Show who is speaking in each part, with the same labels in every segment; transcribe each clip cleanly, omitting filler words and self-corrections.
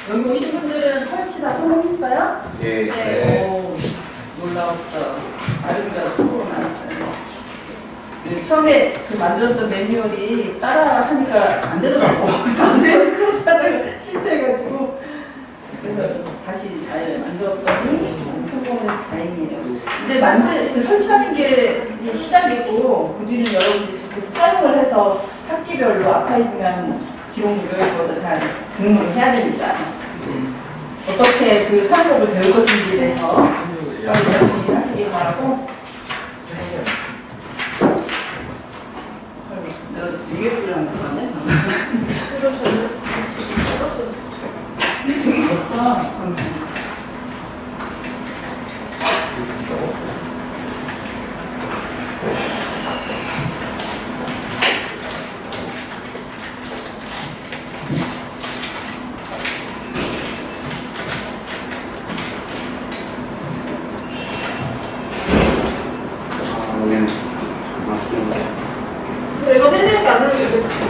Speaker 1: 여기 오신 분들은 설치 다 성공했어요?
Speaker 2: 예.
Speaker 3: 네.
Speaker 1: 오, 놀라웠어. 아름다운 성공을 많았어요. 네, 처음에 그 만들었던 매뉴얼이 따라 하니까 안 되더라고. 안 되는 그렇잖아요. 실패해가지고. 그래서 다시 잘 만들었더니 성공해서 다행이에요. 이제 그 설치하는 게 이제 시작이고, 그 뒤는 여러분들이 직접 사용을 해서 학기별로 아카이브한 기록물을 그보다 잘 등록을 해야 됩니다. 어떻게 그 사용법을 배울 것인지에 대해서 여러분이 하시기 바라고. 너 유예술을 한거 같네, 되게 좋다.
Speaker 3: 이거 헬리우드 안 하는 게 좋겠어.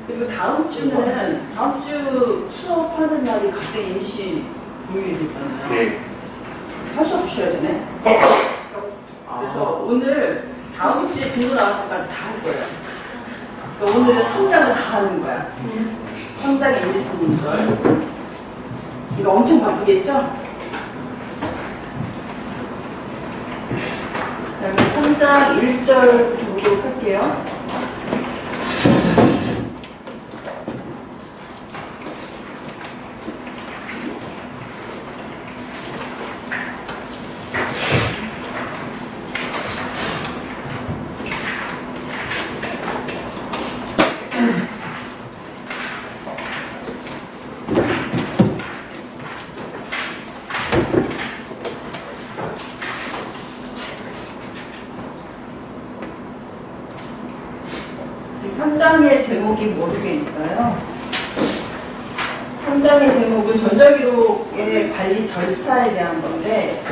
Speaker 1: 그리고 다음 주 수업하는 날이 갑자기 임시 공휴일 됐잖아요.
Speaker 2: 네.
Speaker 1: 할 수업 주셔야 되네. 그래서 오늘 다음 주에 진도 나올 때까지 다 할 거예요. 그러니까 오늘은 성장을 다 하는 거야. 성장의 인지선인절. 이거 엄청 바쁘겠죠? 자, 그럼 성장 1절 보도록 할게요. 지금 3장의 제목이 모르게 있어요. 3장의 제목은 전자기록의 관리 절차에 대한 건데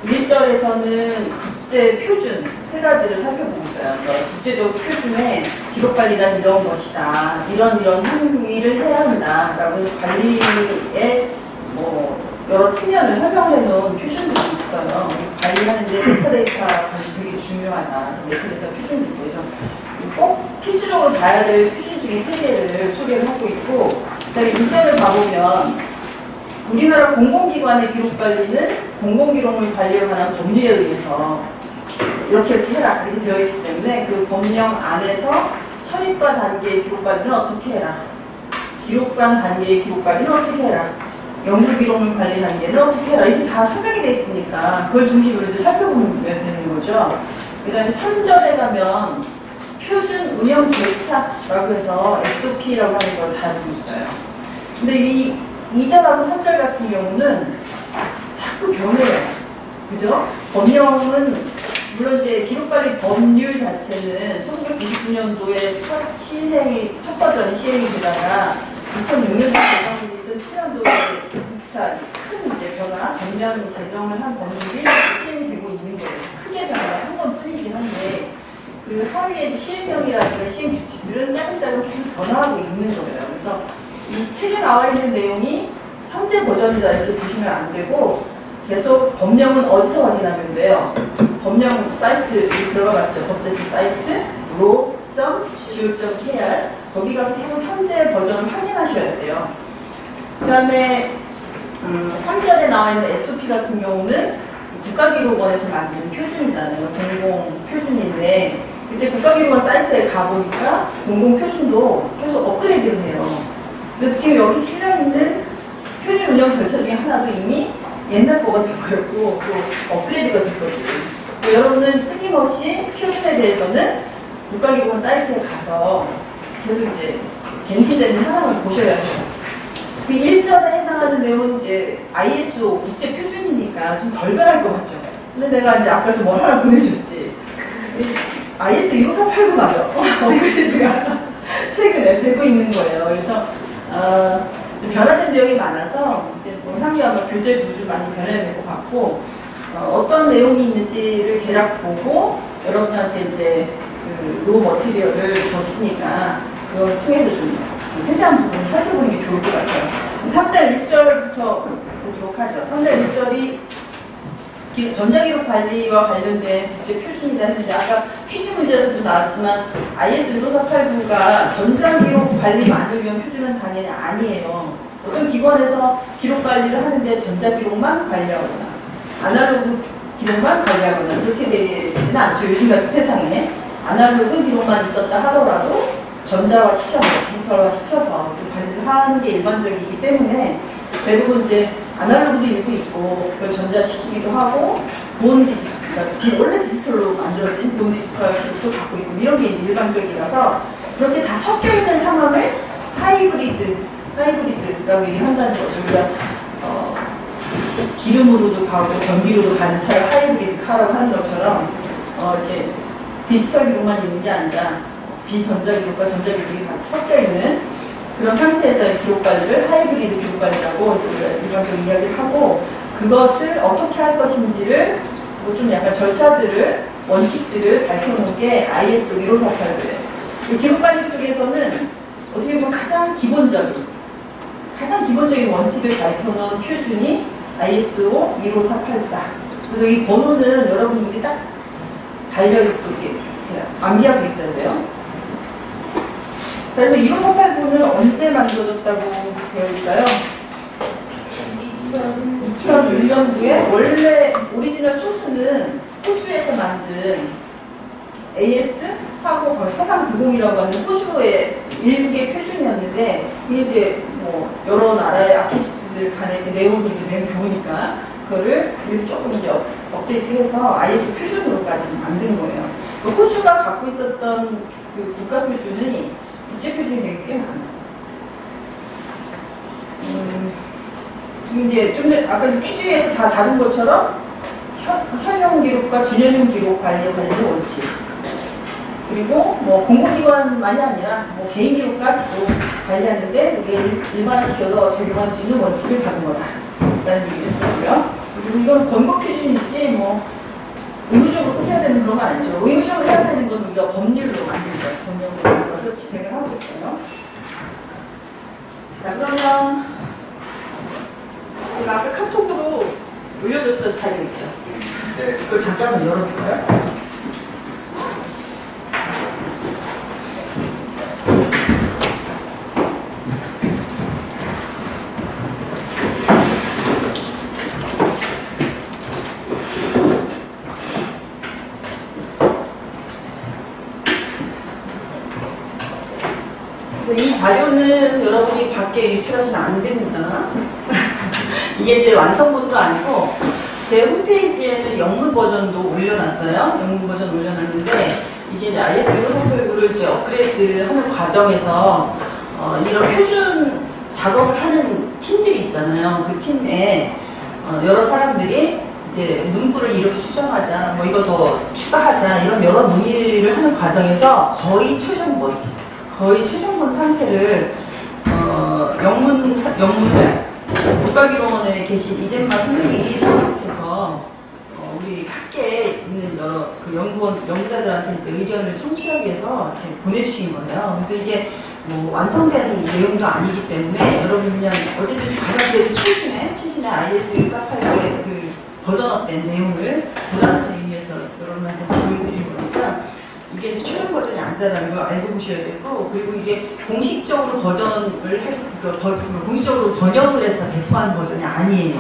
Speaker 1: 1절에서는 국제 표준 세 가지를 살펴보고 있어요. 그러니까 국제적 표준에 기록 관리란 이런 것이다. 이런 행위를 해야 한다. 라고 해서 관리의 여러 측면을 설명을 해놓은 표준들이 있어요. 관리하는데 메타데이터 되게 중요하다. 메타데이터 표준도 있고 그래서 꼭 필수적으로 봐야 될 표준 중에 3개를 소개를 하고 있고, 그다음에 2절을 가보면 우리나라 공공기관의 기록관리는 공공기록물 관리에 관한 법률에 의해서 이렇게 해라 이렇게 되어 있기 때문에 그 법령 안에서 처리과 단계의 기록관리는 어떻게 해라, 기록관 단계의 기록관리는 어떻게 해라, 연구기록물 관리 단계는 어떻게 해라, 이게 다 설명이 되어 있으니까 그걸 중심으로 이제 살펴보면 되는 거죠. 그 다음에 3절에 가면 표준 운영 절차라고 해서 SOP라고 하는 걸 다루고 있어요. 근데 이 2절하고 3절 같은 경우는 자꾸 변해요. 그죠? 법령은, 물론 이제 기록관리 법률 자체는 1999년도에 첫 버전이 시행이 되다가 2006년도 개정이 2007년도에 2차 큰 이제 변화, 전면 개정을 한 법률이 시행이 되고 있는 거예요. 크게 변화가 한 번 뿐이긴 한데, 그 하위의 시행령이라든가 시행 규칙들은 짜금짜금 계속 변화하고 있는 거예요. 그래서 이 책에 나와 있는 내용이 현재 버전이다 이렇게 보시면 안 되고, 계속 법령은 어디서 확인하면 돼요? 법령 사이트 들어가봤죠? 법제실 사이트 law.go.kr 거기 가서 계속 현재 버전을 확인하셔야 돼요. 그 다음에 3절에 나와 있는 SOP 같은 경우는 국가기록원에서 만든 표준이잖아요. 공공 표준인데, 그때 국가기록원 사이트에 가보니까 공공 표준도 계속 업그레이드를 해요. 그래서 지금 여기 실려있는 표준 운영 절차 중에 하나도 이미 옛날 거가 되어버렸고 또 업그레이드가 됐거든요. 여러분은 끊임없이 표준에 대해서는 국가기록원 사이트에 가서 계속 이제 갱신되는 현황을 보셔야 돼요. 그 1절에 해당하는 내용은 이제 ISO 국제 표준이니까 좀 덜 변할 것 같죠. 근데 내가 이제 아까도 뭘 하나 보내줬지. ISO 16889 맞아. 업그레이드가 최근에 되고 있는 거예요. 그래서 변화된 내용이 많아서 이제 뭐 향후 아마 교재 구조 많이 변해야 될 것 같고, 어떤 어떤 내용이 있는지를 대략 보고 여러분한테 이제 로 머티리얼을 줬으니까 그걸 통해서 좀 세세한 부분을 살펴보는 게 좋을 것 같아요. 3장 1절부터 보도록 하죠. 3장 1절이 전자기록 관리와 관련된 국제 표준이다 했는데 아까 퀴즈 문제에서도 나왔지만 IS 15489가 전자기록 관리만을 위한 표준은 당연히 아니에요. 어떤 기관에서 기록 관리를 하는데 전자기록만 관리하거나 아날로그 기록만 관리하거나 그렇게 되지는 않죠. 요즘 같은 세상에 아날로그 기록만 있었다 하더라도 전자화 시켜서 디지털화 시켜서 관리를 하는 게 일반적이기 때문에 대부분 이제 아날로그도 일부 있고 그걸 전자시키기도 하고 본 디지털, 그러니까 원래 디지털로 만들어진 본 디지털 기록도 갖고 있고 이런 게 일반적이라서 그렇게 다 섞여 있는 상황을 하이브리드라고 얘기한다는 거죠. 우리가 기름으로도 가고 전기로도 가는 차를 하이브리드 카라고 하는 것처럼 이렇게 디지털 기록만 있는 게 아니라 비전자기록과 전자기록이 같이 섞여 있는 그런 상태에서의 기록 관리를 하이브리드 기록 관리라고 우리가 일반적으로 이야기를 하고 그것을 어떻게 할 것인지를 뭐 좀 약간 절차들을 원칙들을 밝혀놓은 게 ISO 15489예요. 기록 관리 쪽에서는 어떻게 보면 가장 기본적인 원칙을 밝혀놓은 표준이 ISO 15489다. 그래서 이 번호는 여러분이 이게 딱 달려있고 이렇게 암기하고 있어야 돼요. 그래서 15489는 언제 만들어졌다고 되어 있어요? 2001년도에 원래 오리지널 소스는 호주에서 만든 AS439이라고 하는 호주의 일국의 표준이었는데 이게 이제 뭐 여러 나라의 아키비스트들 간의 그 내용이 매우 좋으니까 그거를 조금 이제 업데이트해서 ISO 표준으로까지 만든 거예요. 호주가 갖고 있었던 그 국가 표준이 국제 표준이 되게 꽤 많아요. 지금 이제 좀 아까 퀴즈에서 다 다룬 것처럼 현용 기록과 준현용 기록 관리의 원칙. 그리고 뭐 공공기관만이 아니라 뭐 개인 기록까지도 관리하는데 그게 일반화시켜서 적용할 수 있는 원칙을 받은 거다. 라는 얘기를 했었고요. 그리고 이건 권고 표준이지 뭐 의무적으로 해야 되는 그런 건 아니죠. 의무적으로 해야 되는 건 우리가 법률로 만든 거예요. 법률로 진행을 하고 있어요. 자, 그러면 제가 아까 카톡으로 올려줬던 자료 있죠? 네. 그걸 잠깐만 열어볼까요? 이 자료는 여러분이 밖에 유출하시면 안 됩니다. 이게 이제 완성본도 아니고 제 홈페이지에는 영문 버전도 올려놨어요. 영문 버전 올려놨는데 이게 이제 ISO 15489를 이제 업그레이드 하는 과정에서 이런 표준 작업을 하는 팀들이 있잖아요. 그 팀에 여러 사람들이 이제 문구를 이렇게 수정하자, 뭐 이거 더 추가하자 이런 여러 문의를 하는 과정에서 거의 최종본 상태를 영문을 국가기록원에 계신 이젠마 선생님이 생각해서 우리 학계에 있는 여러 그 연구자들한테 이제 의견을 청취하기 위해서 이렇게 보내주신 거예요. 그래서 이게 뭐 완성된 내용도 아니기 때문에 여러분 그냥 어쨌든 가장 그래도 최신의 ISO 148의 그 버전업된 내용을 보다는 의미에서 여러분한테 보여드린 거니까 이게 이제 최종 버전이 아니다라는 걸 알고 보셔야 되고, 그리고 이게 공식적으로 공식적으로 번역을 해서 배포한 버전이 아니에요.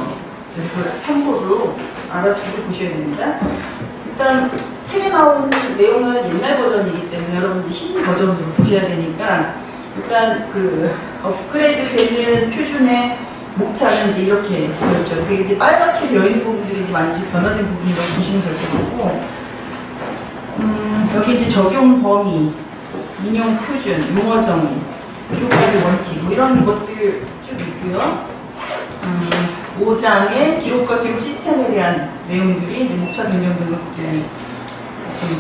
Speaker 1: 그래서 참고로 알아두고 보셔야 됩니다. 일단 책에 나온 내용은 옛날 버전이기 때문에 여러분들이 신규 버전으로 보셔야 되니까 일단 그 업그레이드 되는 표준의 목차는 이제 이렇게 보였죠. 그게 이제 빨갛게 되어 있는 부분들이 이제 많이 변화된 부분이라고 보시면 될 것 같고, 여기 이제 적용 범위, 인용 표준, 용어 정의, 기록 관리 원칙, 뭐 이런 것들 쭉 있고요. 5장의 기록과 기록 시스템에 대한 내용들이 이제 목차 변경 것들이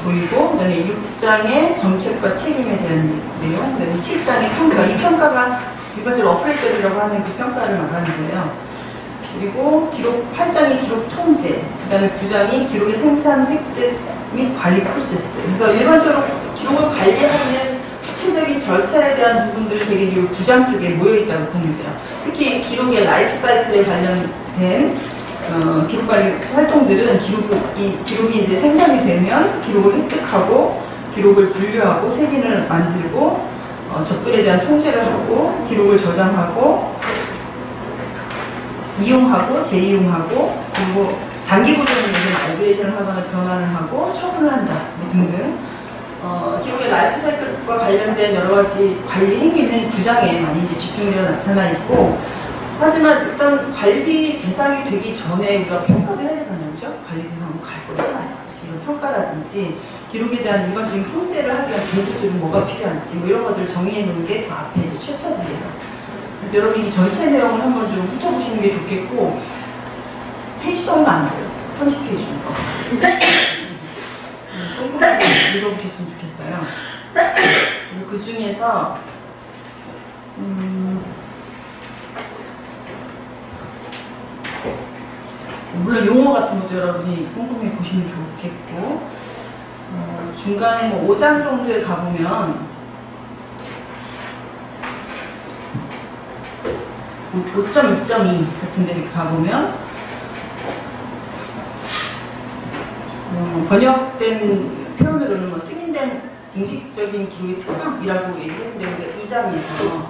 Speaker 1: 보이고, 그 다음에 6장의 정책과 책임에 대한 내용, 그 다음에 7장의 평가, 이 평가가 일반적으로 어플레이터리라고 하는 그 평가를 말하는 거예요. 그리고 8장의 기록 통제, 그다음에 9장이 기록의 생산, 획득 및 관리 프로세스. 그래서 일반적으로 기록을 관리하는 구체적인 절차에 대한 부분들이 되게 이 9장 쪽에 모여있다고 보면 돼요. 특히 기록의 라이프 사이클에 관련된 기록 관리 활동들은 기록이 이제 생산이 되면 기록을 획득하고 기록을 분류하고 색인을 만들고 접근에 대한 통제를 하고 기록을 저장하고 이용하고 재이용하고 그리고 장기 보존을 위해서 마이그레이션을 하거나 변환을 하고 처분을 한다 뭐 등등 기록의 라이프 사이클과 관련된 여러 가지 관리 행위는 9장에 많이 이제 집중되어 나타나 있고 하지만 일단 관리 대상이 되기 전에 우리가 평가도 해야 되잖아요. 그죠? 관리 대상으로 갈 거잖아요. 이런 평가라든지 기록에 대한 일반적인 통제를 하기 위한 도구들은 뭐가 필요한지 뭐 이런 것들을 정의해 놓는 게 더 앞에 이제 챕터들이에요. 여러분 이 전체 내용을 한번 좀 훑어보시는 게 좋겠고 페이지 수는 안 돼요. 30페이지 정도. 꼼꼼하게 읽어보셨으면 좋겠어요. 그리고 그 중에서 물론 용어 같은 것도 여러분이 꼼꼼히 보시면 좋겠고 중간에 뭐 5장 정도에 가보면 5.2.2 같은 데 이렇게 가보면 번역된 표현으로는 뭐 승인된 공식적인 기록의 특성이라고 얘기했는데 2장에서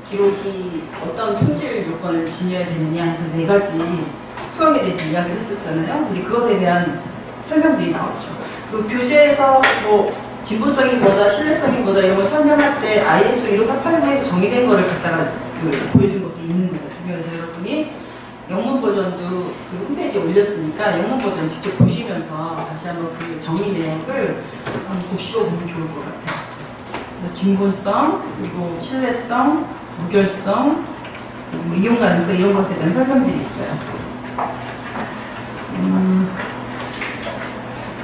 Speaker 1: 기록이 어떤 품질 요건을 지녀야 되느냐 해서 4가지 특성에 대해서 이야기를 했었잖아요. 근데 그것에 대한 설명들이 나오죠. 그 교재에서 뭐 진보성이 뭐다, 신뢰성이 뭐다 이런 걸 설명할 때 ISO 15489에서 정의된 거를 갖다가 보여준 것도 있는 거예요. 그래서 여러분이 영문 버전도 그 홈페이지에 올렸으니까 영문 버전 직접 보시면서 다시 한번 그 정의 내역을 한번 곱씹어보면 좋을 것 같아요. 그래서 진본성, 그리고 신뢰성, 무결성, 그리고 이용 가능성 이런 것에 대한 설명들이 있어요.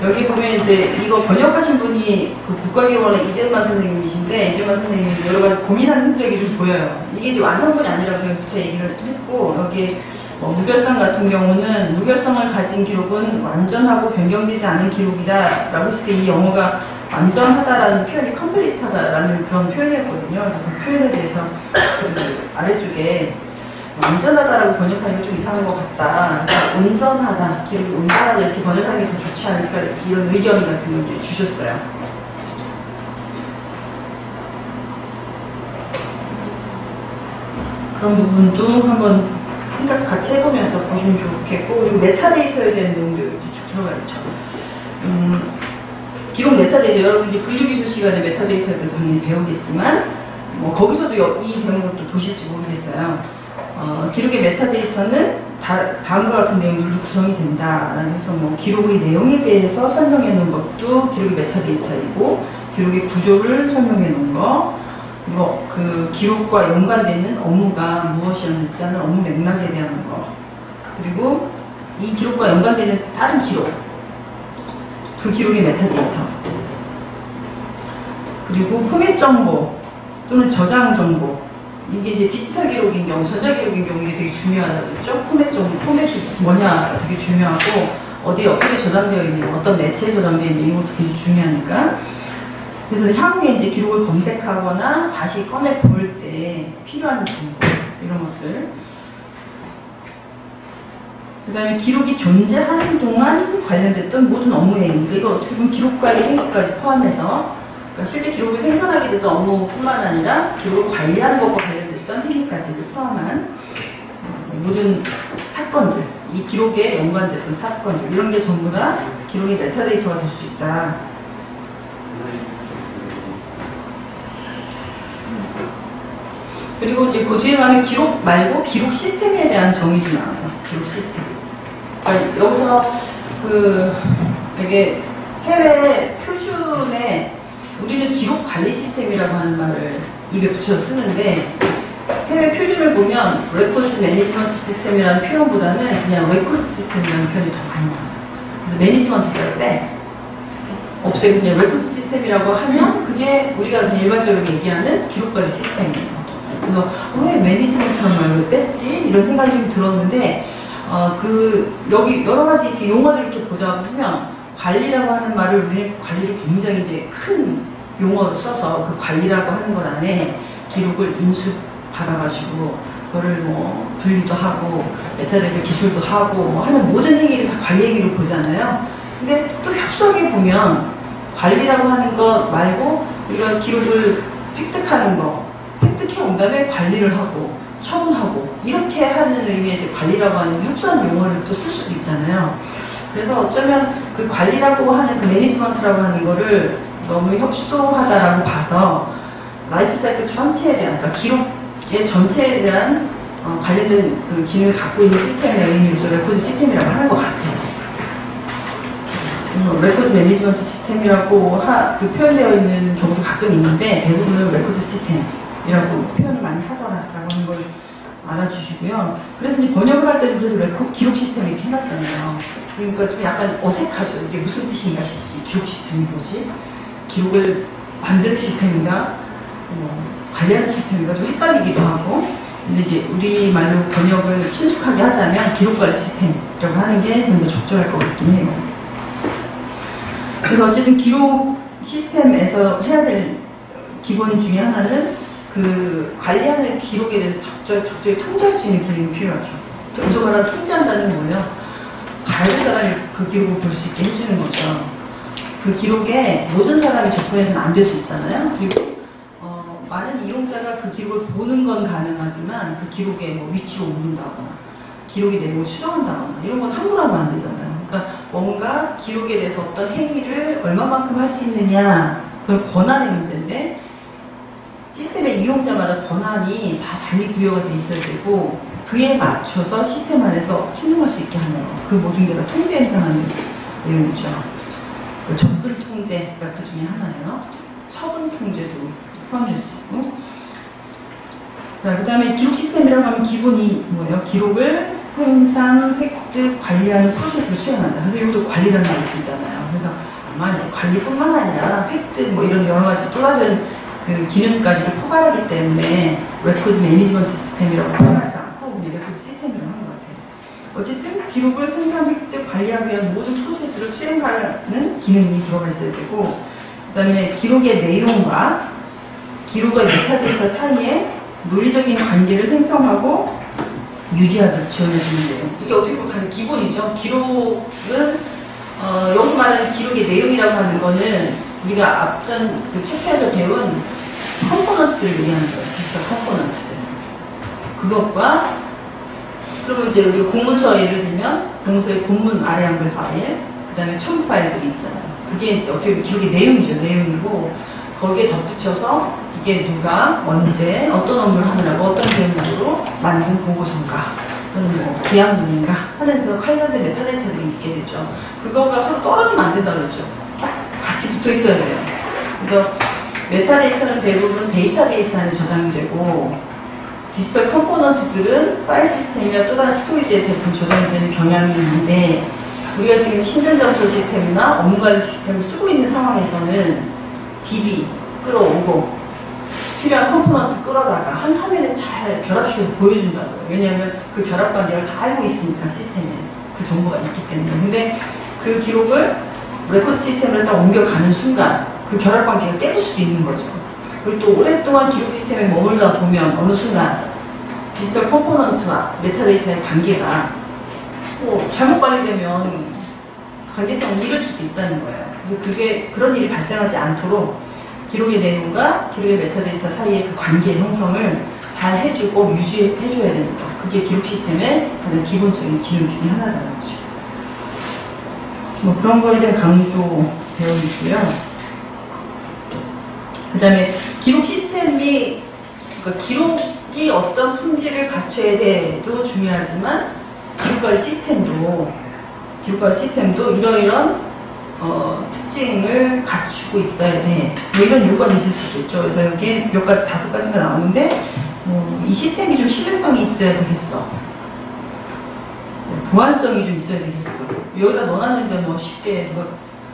Speaker 1: 여기 보면 이제 이거 번역하신 분이 그 국가기록원의 이재만 선생님이신데 이재만 선생님이 여러 가지 고민하는 흔적이 좀 보여요. 이게 이제 완성본이 아니라고 제가 구체 얘기를 했고 여기 무결성 같은 경우는 무결성을 가진 기록은 완전하고 변경되지 않은 기록이다 라고 했을 때 이 영어가 완전하다라는 표현이 컴플리트하다라는 그런 표현이었거든요. 그래서 그 표현에 대해서 그 아래쪽에 완전하다라고 번역하는 게 좀 이상한 것 같다. 그러니까 온전하다, 기록이 온전하다 이렇게 번역하는 게 더 좋지 않을까 이렇게 이런 의견 같은 걸 주셨어요. 그런 부분도 한번 생각 같이 해보면서 보시면 좋겠고 그리고 메타데이터에 대한 내용도 쭉 들어가 있죠. 기록 메타데이터 여러분이 분류기술 시간에 메타데이터에 대해서 당연히 배우겠지만 뭐 거기서도 이 대목을 또 보실지 모르겠어요. 기록의 메타데이터는 다음과 같은 내용들로 구성이 된다라는 해서 뭐 기록의 내용에 대해서 설명해 놓은 것도 기록의 메타데이터이고 기록의 구조를 설명해 놓은 거 그리고 그 기록과 연관되는 업무가 무엇이었는지 하는 업무 맥락에 대한 거 그리고 이 기록과 연관되는 다른 기록 그 기록의 메타데이터 그리고 포맷 정보 또는 저장 정보 이게 이제 디지털 기록인 경우, 전자기록인 경우 이게 되게 중요하다고 했죠? 포맷이 뭐냐 되게 중요하고 어디에 어떻게 저장되어 있는 어떤 매체에 저장되어 있는 이런 것도 되게 중요하니까 그래서 향후에 이제 기록을 검색하거나 다시 꺼내 볼 때 필요한 정보 이런 것들 그 다음에 기록이 존재하는 동안 관련됐던 모든 업무에 있는 이거 어떻게 보면 기록관리 행위까지 포함해서 그러니까 실제 기록을 생산하게 됐던 업무뿐만 아니라 기록을 관리하는 것과 관련됐던 행위까지를 포함한 모든 사건들, 이 기록에 연관됐던 사건들 이런 게 전부 다 기록의 메타데이터가 될 수 있다. 그리고 이제 그 뒤에 가면 기록 말고 기록 시스템에 대한 정의도 나와요. 기록 시스템. 그러니까 여기서 그 되게 해외 표준에 우리는 기록 관리 시스템이라고 하는 말을 입에 붙여서 쓰는데 해외 표준을 보면 레코드 매니지먼트 시스템이라는 표현보다는 그냥 레코드 시스템이라는 표현이 더 많이 나와요. 그래서 매니지먼트를 빼 없애고 그냥 레코드 시스템이라고 하면 그게 우리가 그냥 일반적으로 얘기하는 기록 관리 시스템이에요. 그래서 왜 매니지먼트라는 말을 뺐지? 이런 생각이 좀 들었는데 여기 여러 가지 이렇게 용어들 이렇게 보다 보면 관리라고 하는 말을 우리는 관리를 굉장히 이제 큰 용어로 써서 그 관리라고 하는 것 안에 기록을 인수받아가지고 그거를 뭐 분리도 하고 메타데이터 기술도 하고 뭐 하는 모든 행위를 다 관리 행위로 보잖아요. 근데 또 협소하게 보면 관리라고 하는 것 말고 우리가 기록을 획득하는 거, 획득해 온 다음에 관리를 하고 처분하고 이렇게 하는 의미의 관리라고 하는 협소한 용어를 또 쓸 수도 있잖아요. 그래서 어쩌면 그 관리라고 하는 그 매니지먼트라고 하는 거를 너무 협소하다라고 봐서 라이프 사이클 전체에 대한, 그러니까 기록의 전체에 대한 관련된 그 기능을 갖고 있는 시스템의 의미로서 레코드 시스템이라고 하는 것 같아요. 레코드 매니지먼트 시스템이라고 표현되어 있는 경우도 가끔 있는데 대부분은 레코드 시스템이라고 표현을 많이 하더라라고 하는 걸 알아주시고요. 그래서 이제 번역을 할 때도 그래서 기록 시스템 이렇게 해놨잖아요. 그러니까 좀 약간 어색하죠. 이게 무슨 뜻인가 싶지. 기록 시스템이 뭐지? 기록을 만드는 시스템인가? 관리하는 시스템인가? 좀 헷갈리기도 하고. 근데 이제 우리말로 번역을 친숙하게 하자면 기록관리 시스템이라고 하는 게 좀 더 적절할 것 같긴 해요. 그래서 어쨌든 기록 시스템에서 해야 될 기본 중에 하나는 그 관리하는 기록에 대해서 적절히 통제할 수 있는 기능이 필요하죠. 여기서 말하는 통제한다는 거예요. 다른 사람이 그 기록을 볼 수 있게 해주는 거죠. 그 기록에 모든 사람이 접근해서는 안 될 수 있잖아요. 그리고 많은 이용자가 그 기록을 보는 건 가능하지만 그 기록에 뭐 위치를 옮긴다거나 기록의 내용을 수정한다거나 이런 건 함부로 하면 안 되잖아요. 그러니까 뭔가 기록에 대해서 어떤 행위를 얼마만큼 할 수 있느냐, 그건 권한의 문제인데 시스템의 이용자마다 권한이 다 달리 부여가 돼 있어야 되고 그에 맞춰서 시스템 안에서 행동할 수 있게 하는 거. 그 모든 게 다 통제에 해당하는 내용이죠. 그 접근 통제가 그 중에 하나예요. 처분 통제도 포함될 수 있고. 자, 그 다음에 기록 시스템이라고 하면 기본이 뭐예요? 기록을 생산, 획득, 관리하는 프로세스를 수행한다. 그래서 이것도 관리라는 말이 쓰잖아요. 그래서 아마 관리뿐만 아니라 획득 뭐 이런 여러 가지 또 다른 그 기능까지를 포괄하기 때문에 레코드 매니지먼트 시스템이라고 표현하지 않고 그냥 레코드 시스템이라고 하는 것 같아요. 어쨌든 기록을 생산, 획득, 관리하기 위한 모든 프로세스를 수행하는 기능이 들어가 있어야 되고 그 다음에 기록의 내용과 기록과 메타데이터 사이에 논리적인 관계를 생성하고 유지하도록 지원해주는 내용. 이게 어떻게 보면 가장 기본이죠. 기록은 여기 말하는 기록의 내용이라고 하는 거는 우리가 앞전 그 챕터에서 배운 컴포넌트들을 얘기하는 거예요. 디지털 컴포넌트들. 그것과 그러면 이제 우리가 공문서 예를 들면 공문서의 본문 아래 한글 파일, 그 다음에 첨부 파일들이 있잖아요. 그게 이제 어떻게 보면 기록의 내용이죠. 내용이고 거기에 덧붙여서 이게 누가 언제 어떤 업무를 하느라고 어떤 계획으로 만든 보고서인가 또는 뭐 기한문인가 하는 그 관련된 메타데이터들이 있게 되죠. 그거가 서로 떨어지면 안 된다고 그랬죠. 같이 붙어 있어야 돼요. 그래서 메타데이터는 대부분 데이터베이스 안에 저장이 되고 디지털 컴포넌트들은 파일 시스템이나 또 다른 스토리지에 대부분 저장이 되는 경향이 있는데 우리가 지금 신전점수 시스템이나 업무관리 시스템을 쓰고 있는 상황에서는 DB 끌어오고 필요한 컴포넌트 끌어다가 한 화면에 잘 결합시켜서 보여준다고요. 왜냐하면 그 결합 관계를 다 알고 있으니까 시스템에 그 정보가 있기 때문에. 근데 그 기록을 레코드 시스템을 딱 옮겨가는 순간 그 결합 관계가 깨질 수도 있는 거죠. 그리고 또 오랫동안 기록 시스템에 머물다 보면 어느 순간 디지털 컴포넌트와 메타데이터의 관계가 잘못 관리되면 관계성을 잃을 수도 있다는 거예요. 그게 그런 일이 발생하지 않도록 기록의 내용과 기록의 메타데이터 사이의 그 관계 형성을 잘 해주고 유지해줘야 됩니다. 그게 기록 시스템의 가장 기본적인 기능 중에 하나라는 거죠. 뭐 그런 거에 대한 강조되어 있고요. 그 다음에 기록 시스템이, 그러니까 기록이 어떤 품질을 갖춰야 돼도 중요하지만 기록관리 시스템도 이러이런 특징을 갖추고 있어야 돼. 뭐 이런 요구가 있을 수 있겠죠. 그래서 여기에 몇 가지, 5가지가 나오는데, 이 시스템이 좀 신뢰성이 있어야 되겠어. 보안성이 좀 있어야 되겠어. 여기다 넣어놨는데 뭐 쉽게 누가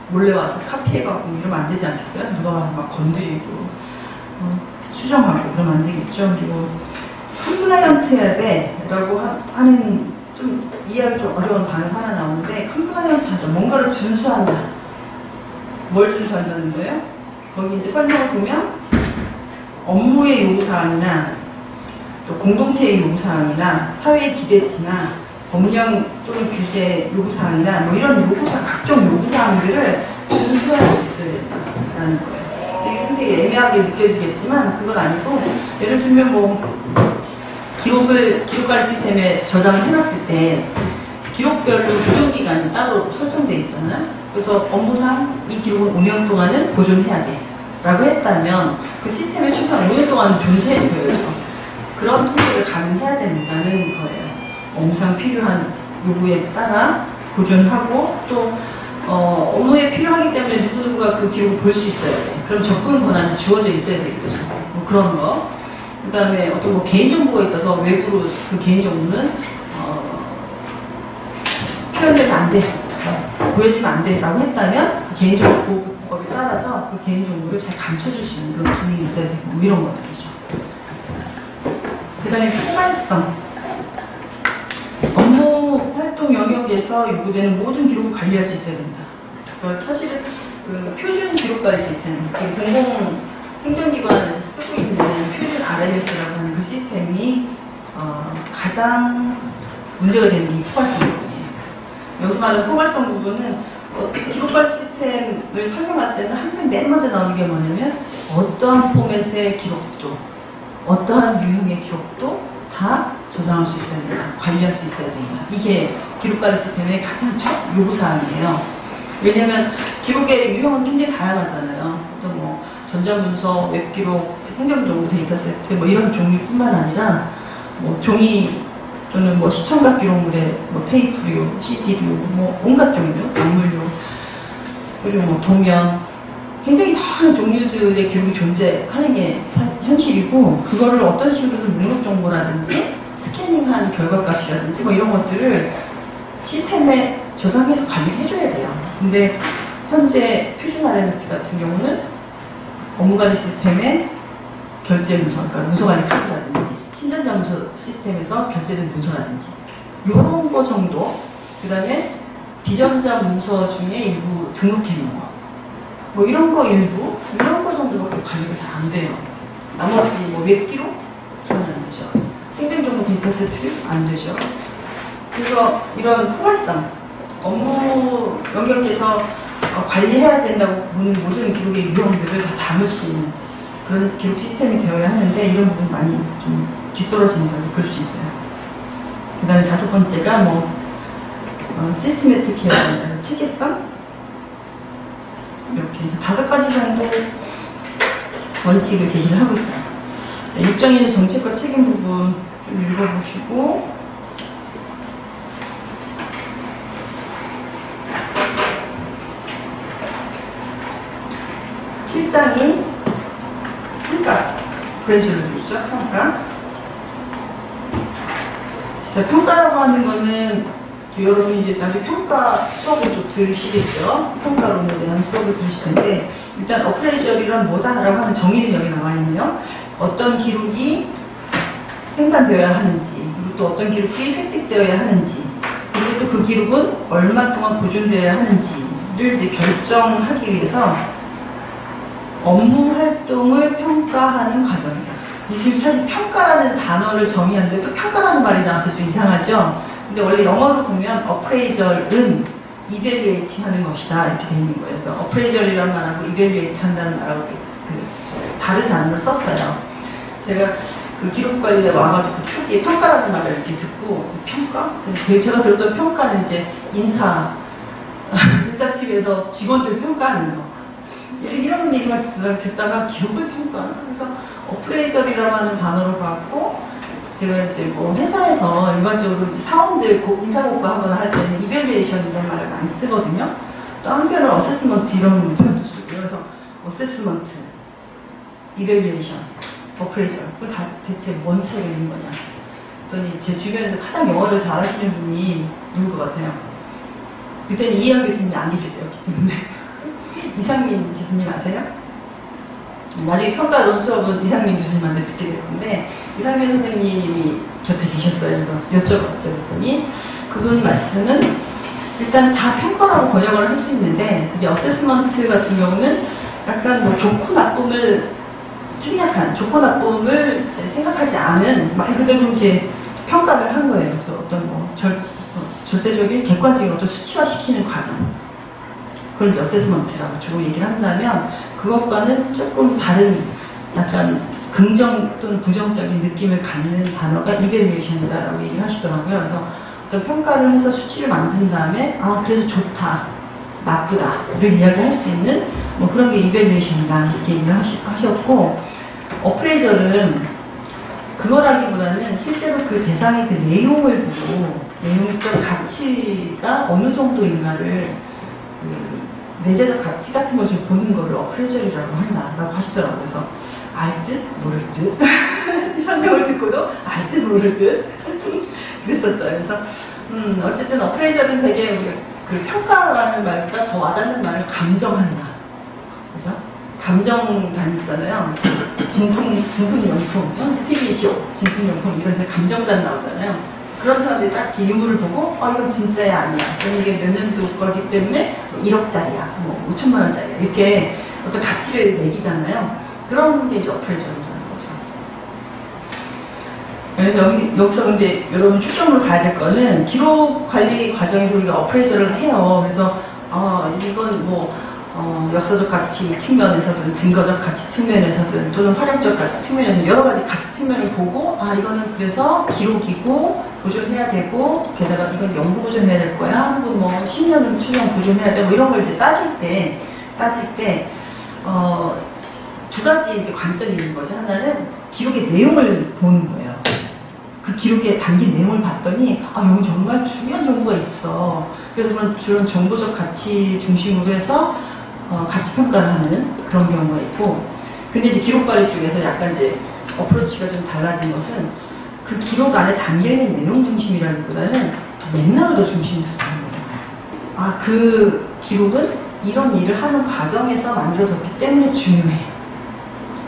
Speaker 1: 몰래 와서 카피해가고 이러면 안 되지 않겠어요? 누가 와서 막 건드리고, 수정하고 그러면 안 되겠죠. 그리고 컴플라이언트 해야 돼. 라고 하는 좀 이해하기 좀 어려운 단어가 하나 나오는데 컴플라이언트 하다. 뭔가를 준수한다. 뭘 준수한다는 거예요? 거기 이제 설명을 보면 업무의 요구사항이나 또 공동체의 요구사항이나 사회의 기대치나 법령 또는 규제 요구사항이나 뭐 이런 요구사항, 각종 요구사항들을 준수할 수 있어야 된다는 거예요. 되게 굉장히 애매하게 느껴지겠지만 그건 아니고 예를 들면 뭐 기록관 시스템에 저장을 해놨을 때 기록별로 보존기간이 따로 설정되어 있잖아요. 그래서 업무상 이 기록은 5년 동안은 보존해야 돼 라고 했다면 그 시스템에 최소한 5년 동안은 존재해줘야죠. 그런 통계를 가능해야 된다는 거예요. 업무상 필요한 요구에 따라 보존하고 또 업무에 필요하기 때문에 누구누구가 그 기록을 볼 수 있어야 돼. 그럼 접근 권한이 주어져 있어야 되겠죠. 뭐 그런 거. 그 다음에 어떤 뭐 개인정보가 있어서 외부로 그 개인정보는 표현되면 안 돼. 보여지면 안 돼. 라고 했다면 그 개인정보보호법에 따라서 그 개인정보를 잘 감춰줄 수 있는 그런 기능이 있어야 되고 뭐 이런 것들이죠. 그 다음에 포괄성. 업무 활동 영역에서 요구되는 모든 기록을 관리할 수 있어야 된다. 그러니까 사실은 그 표준 기록관리 시스템, 지금 공공 행정기관에서 쓰고 있는 표준 RMS라고 하는 그 시스템이 가장 문제가 되는 게 포괄성 부분이에요. 여기서 말하는 포괄성 부분은 기록관리 시스템을 설명할 때는 항상 맨 먼저 나오는 게 뭐냐면 어떠한 포맷의 기록도 어떠한 유형의 기록도 다 저장할 수 있어야 된다. 관리할 수 있어야 된다. 이게 기록관리 시스템의 가장 첫 요구사항이에요. 왜냐면 기록의 유형은 굉장히 다양하잖아요. 또 뭐 전자문서, 웹기록, 행정정보 데이터세트 뭐 이런 종류뿐만 아니라 뭐 종이 또는 뭐 시청각 기록물의 뭐 테이프류, CD류, 뭐 온갖 종류, 약물류 그리고 뭐 동연 굉장히 많은 종류들의 기록이 존재하는 게 현실이고 그거를 어떤 식으로든 목록 정보라든지 스캐닝한 결과값이라든지 뭐 이런 것들을 시스템에 저장해서 관리해줘야 돼요. 근데 현재 표준 RMS 같은 경우는 업무관리 시스템의 결제 문서, 그러니까 문서관리 카드라든지 신전자 문서 시스템에서 결제된 문서라든지 이런 거 정도, 그 다음에 비전자 문서 중에 일부 등록해놓은 거, 뭐 이런 거 일부, 이런 거 정도밖에 관리가 잘 안 돼요. 나머지 뭐 웹기록? 전혀 안 되죠. 행정정보 데이터 세트도 안 되죠. 그래서 이런 포괄성, 업무 영역에서 관리해야 된다고 보는 모든 기록의 유형들을 다 담을 수 있는 그런 기록 시스템이 되어야 하는데 이런 부분 많이 좀 뒤떨어진다고 볼 수 있어요. 그 다음에 다섯 번째가 뭐 시스테매틱 케어, 체계성 이렇게 해서 5가지 정도 원칙을 제시를 하고 있어요. 6장에는 정책과 책임 부분 좀 읽어보시고 7장이 평가, 그런 식으로 되어 있죠. 평가. 자, 평가라고 하는 거는 여러분이 이제 나중에 평가 수업을 또 들으시겠죠. 평가론에 대한 수업을 들으실 텐데 일단 어프레이저리란 뭐다라고 하는 정의는 여기 나와 있네요. 어떤 기록이 생산되어야 하는지, 그리고 또 어떤 기록이 획득되어야 하는지, 그리고 또 그 기록은 얼마 동안 보존되어야 하는지를 이제 결정하기 위해서 업무 활동을 평가하는 과정이다. 지금 사실 평가라는 단어를 정의하는데 또 평가라는 말이 나와서 좀 이상하죠. 근데 원래 영어로 보면 appraisal은 evaluate 하는 것이다 이렇게 되어 있는 거예요. 그래서 appraisal이라는 말하고 evaluate 한다는 말하고 다른 단어를 썼어요. 제가 그 기록관리에 와가지고 초기에 평가라는 말을 이렇게 듣고 평가? 제가 들었던 평가는 이제 인사팀에서 직원들 평가하는 거. 이런 얘기만 듣다가 기록을 평가한다. 그래서 어프레이저리라고 하는 단어를 받고 제가 이제 뭐 회사에서 일반적으로 이제 사원들 인사고과 하거나 할 때는 이밸리에이션 이런 말을 많이 쓰거든요. 또 한편으로 어세스먼트 이런 표현도 쓰고 그래서 어세스먼트, 이밸리에이션, 어프레이저 그거 다 대체 뭔 차이가 있는 거냐 그랬더니 제 주변에서 가장 영어를 잘하시는 분이 누굴 것 같아요? 그때는 이해한 교수님이 안 계실 때였기 때문에 이상민 교수님 아세요? 나중에 평가론 수업은 이상민 교수님한테 듣게 될 건데 이상민 선생님이 곁에 계셨어요. 그래서 여쭤봤죠. 그랬더니 그분 말씀은 일단 다 평가라고 번역을 할 수 있는데 그게 어세스먼트 같은 경우는 약간 뭐 좋고 나쁨을 뚜렷한 좋고 나쁨을 생각하지 않은 말 그대로 이렇게 평가를 한 거예요. 그래서 어떤 뭐 절대적인 객관적인 어떤 수치화시키는 과정 그런 게 어세스먼트라고 주로 얘기를 한다면 그것과는 조금 다른 약간 긍정 또는 부정적인 느낌을 갖는 단어가 이밸류에이션이다라고 얘기를 하시더라고요. 그래서 어떤 평가를 해서 수치를 만든 다음에 아 그래서 좋다, 나쁘다를 이야기할 수 있는 뭐 그런 게 이밸류에이션이다 이렇게 얘기를 하셨고 어프레이저는 그거라기보다는 실제로 그 대상의 그 내용을 보고 내용적 가치가 어느 정도인가를 내재적 가치 같은 걸 좀 보는 거를 어프레이저라고 한다라고 하시더라고요. 그래서 알 듯 모를 듯 이 설명을 듣고도 알 듯 모를 듯 그랬었어요. 그래서 어쨌든 어프레이저는 되게 우리가 그 평가라는 말보다 더 와닿는 말은 감정한다. 그죠? 감정단 있잖아요. 진품용품, TV쇼, 진품용품 이런 데 감정단 나오잖아요. 그런 사람들이 딱 기물을 보고 이건 진짜야 아니야. 그럼 이게 몇 년도 거기 때문에 1억짜리야, 뭐 5천만 원짜리야 이렇게 어떤 가치를 매기잖아요. 그런 게 이제 어프레이저라는 거죠. 그래서 여기서 근데 여러분 초점을 봐야 될 거는 기록 관리 과정에서 우리가 어프레이저를 해요. 그래서 이건 뭐 역사적 가치 측면에서든 증거적 가치 측면에서든 또는 활용적 가치 측면에서 여러 가지 가치 측면을 보고 이거는 그래서 기록이고 보존해야 되고 게다가 이건 영구 보존해야 될 거야 혹은 뭐 10년을 최소한 보존해야 되고 이런 걸 이제 따질 때 두 가지 이제 관점이 있는 거죠. 하나는 기록의 내용을 보는 거예요. 그 기록에 담긴 내용을 봤더니 여기 정말 중요한 정보가 있어. 그래서 그런 정보적 가치 중심으로 해서 가치 평가를 하는 그런 경우가 있고, 근데 이제 기록 관리 쪽에서 약간 이제 어프로치가 좀 달라진 것은 그 기록 안에 담겨 있는 내용 중심이라기보다는 맥락을 더 중심에서 다룹니다. 그 기록은 이런 일을 하는 과정에서 만들어졌기 때문에 중요해.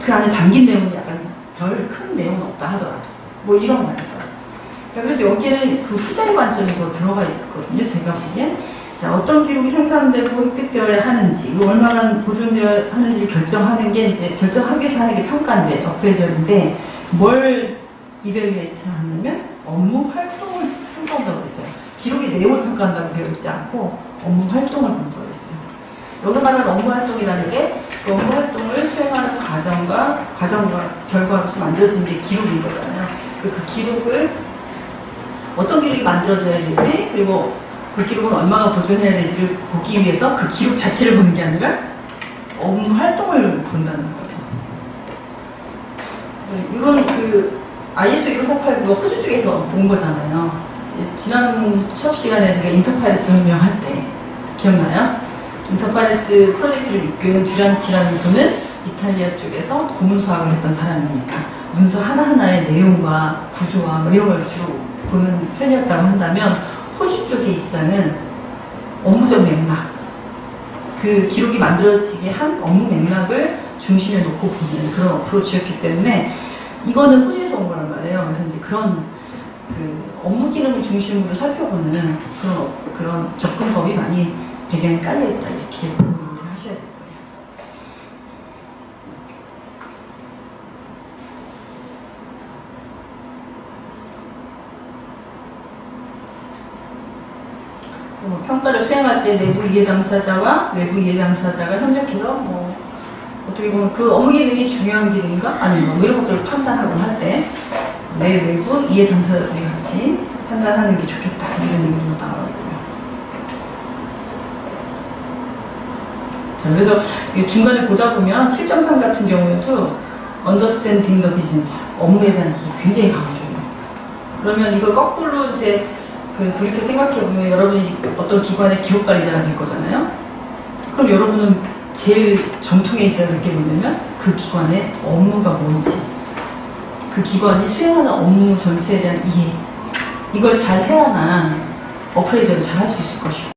Speaker 1: 그 안에 담긴 내용이 약간 별 큰 내용은 없다 하더라도 뭐 이런 말이죠. 그래서 여기에는 그 후자의 관점이 더 들어가 있거든요. 제가 보기엔. 자, 어떤 기록이 생산되고 획득되어야 하는지, 얼마나 보존되어야 하는지를 결정하는 게 이제 결정하기 위해서 하는 게 평가인데, 어프레이저인데, 뭘 이밸류에이트 하냐면 업무 활동을 평가한다고 했어요. 기록의 내용을 평가한다고 되어 있지 않고 업무 활동을 본다고 했어요. 여기서 말하는 업무 활동이라는 게 그 업무 활동을 수행하는 과정과 결과로서 만들어진 게 기록인 거잖아요. 그 기록을 어떤 기록이 만들어져야 되지, 그리고 그 기록은 얼마나 보존해야 되지를 보기 위해서 그 기록 자체를 보는 게 아니라 업무 활동을 본다는 거예요. 이런 그 ISO 15489가 호주 쪽에서 온 거잖아요. 지난 수업 시간에 제가 인터파레스 설명할 때 기억나요? 인터파레스 프로젝트를 이끈 듀란티라는 분은 이탈리아 쪽에서 고문수학을 했던 사람이니까 문서 하나하나의 내용과 구조와 뭐 이런 걸 주로 보는 편이었다고 한다면 호주 쪽의 입장은 업무적 맥락, 그 기록이 만들어지게 한 업무 맥락을 중심에 놓고 보는 그런 어프로치였기 때문에 이거는 호주에서 온 거란 말이에요. 그래서 이제 그런 그 업무 기능을 중심으로 살펴보는 그런 접근법이 많이 배경에 깔려있다 이렇게 이해를 하셔야 될 거예요. 평가를 수행할 때 내부 이해 당사자와 외부 이해 당사자가 협력해서 어떻게 보면 그 업무 기능이 중요한 기능인가? 아니면 뭐 이런 것들을 판단하고 할 때 내 외부 이해 당사자들이 같이 판단하는 게 좋겠다 이런 얘기도 나와 있고요. 자, 그래서 중간에 보다 보면 7.3 같은 경우에도 Understanding the business, 업무에 대한 게 굉장히 강조해요. 그러면 이걸 거꾸로 이제 돌이켜 생각해보면 여러분이 어떤 기관의 기록관리자가 될 거잖아요. 그럼 여러분은 제일 정통에 있어야 될 게 뭐냐면 그 기관의 업무가 뭔지, 그 기관이 수행하는 업무 전체에 대한 이해, 이걸 잘 해야만 어프레이저를 잘 할 수 있을 것이고,